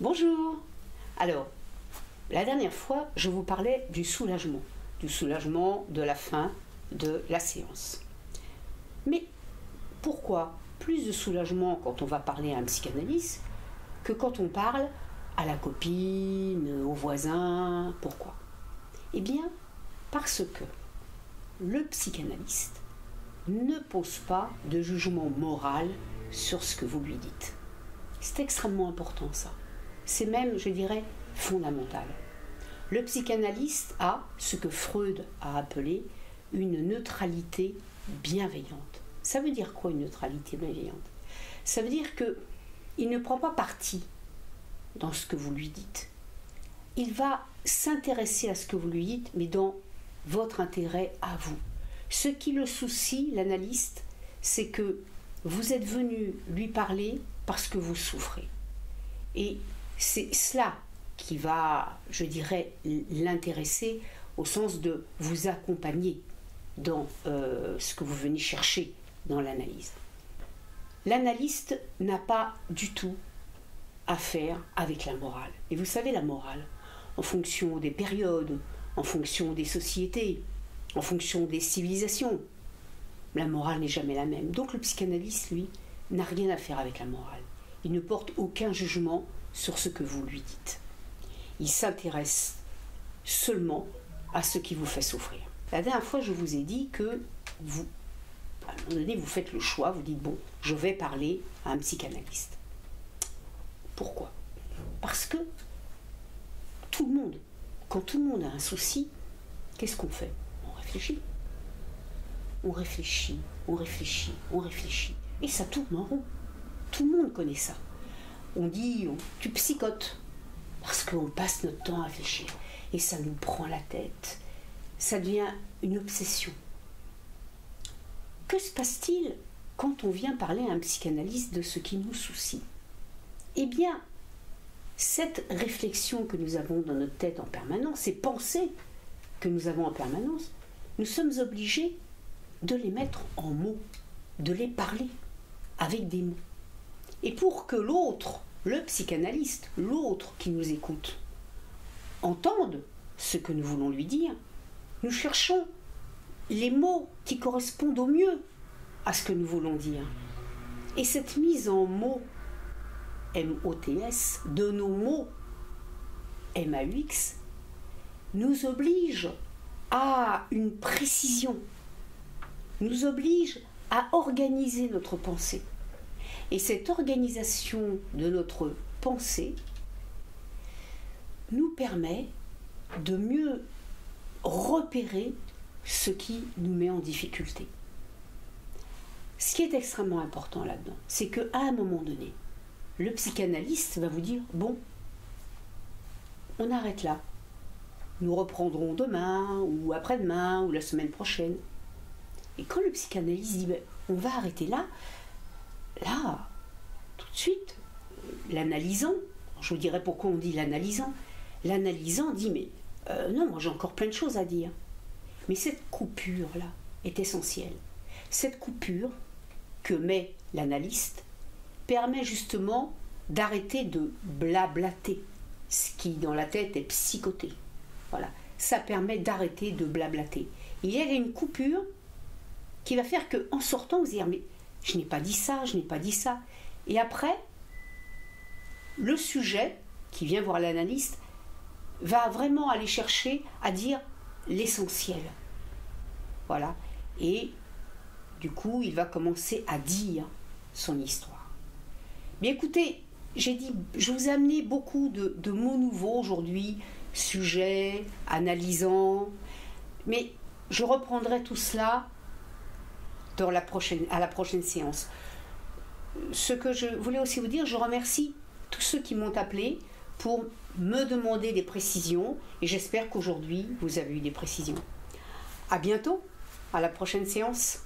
Bonjour. Alors, la dernière fois, je vous parlais du soulagement de la fin de la séance. Mais pourquoi plus de soulagement quand on va parler à un psychanalyste que quand on parle à la copine, au voisin? Pourquoi? Eh bien, parce que le psychanalyste ne pose pas de jugement moral sur ce que vous lui dites. C'est extrêmement important ça. C'est même, je dirais, fondamental. Le psychanalyste a ce que Freud a appelé une neutralité bienveillante. Ça veut dire quoi, une neutralité bienveillante? Ça veut dire qu'il ne prend pas parti dans ce que vous lui dites. Il va s'intéresser à ce que vous lui dites, mais dans votre intérêt à vous. Ce qui le soucie, l'analyste, c'est que vous êtes venu lui parler parce que vous souffrez. Et c'est cela qui va, je dirais, l'intéresser au sens de vous accompagner dans ce que vous venez chercher dans l'analyse. L'analyste n'a pas du tout à faire avec la morale. Et vous savez, la morale, en fonction des périodes, en fonction des sociétés, en fonction des civilisations, la morale n'est jamais la même. Donc le psychanalyste, lui, n'a rien à faire avec la morale. Il ne porte aucun jugement sur ce que vous lui dites. Il s'intéresse seulement à ce qui vous fait souffrir. La dernière fois, je vous ai dit que vous, à un moment donné, vous faites le choix, vous dites, bon, je vais parler à un psychanalyste. Pourquoi? Parce que tout le monde, quand tout le monde a un souci, qu'est-ce qu'on fait? On réfléchit. On réfléchit, on réfléchit, on réfléchit. Et ça tourne en rond. Tout le monde connaît ça. On dit, tu psychotes, parce qu'on passe notre temps à réfléchir. Et ça nous prend la tête. Ça devient une obsession. Que se passe-t-il quand on vient parler à un psychanalyste de ce qui nous soucie? Eh bien, cette réflexion que nous avons dans notre tête en permanence, ces pensées que nous avons en permanence, nous sommes obligés de les mettre en mots, de les parler avec des mots. Et pour que l'autre, le psychanalyste, l'autre qui nous écoute, entende ce que nous voulons lui dire, nous cherchons les mots qui correspondent au mieux à ce que nous voulons dire. Et cette mise en mots, M-O-T-S, de nos mots, M-A-U-X, nous oblige à une précision, nous oblige à organiser notre pensée. Et cette organisation de notre pensée nous permet de mieux repérer ce qui nous met en difficulté. Ce qui est extrêmement important là-dedans, c'est qu'à un moment donné, le psychanalyste va vous dire, bon, on arrête là. Nous reprendrons demain, ou après-demain, ou la semaine prochaine. Et quand le psychanalyste dit, on va arrêter là, tout de suite, l'analysant, je vous dirai pourquoi on dit l'analysant dit, mais non, moi j'ai encore plein de choses à dire. Mais cette coupure-là est essentielle. Cette coupure que met l'analyste permet justement d'arrêter de blablater, ce qui dans la tête est psychoté. Voilà, ça permet d'arrêter de blablater. Il y a une coupure qui va faire qu'en sortant, vous dire, mais je n'ai pas dit ça, je n'ai pas dit ça. Et après, le sujet qui vient voir l'analyste va vraiment aller chercher à dire l'essentiel. Voilà. Et du coup, il va commencer à dire son histoire. Mais écoutez, j'ai dit, je vous ai amené beaucoup de mots nouveaux aujourd'hui, sujet, analysant, mais je reprendrai tout cela à la prochaine séance. Ce que je voulais aussi vous dire, je remercie tous ceux qui m'ont appelé pour me demander des précisions et j'espère qu'aujourd'hui vous avez eu des précisions. À bientôt, à la prochaine séance.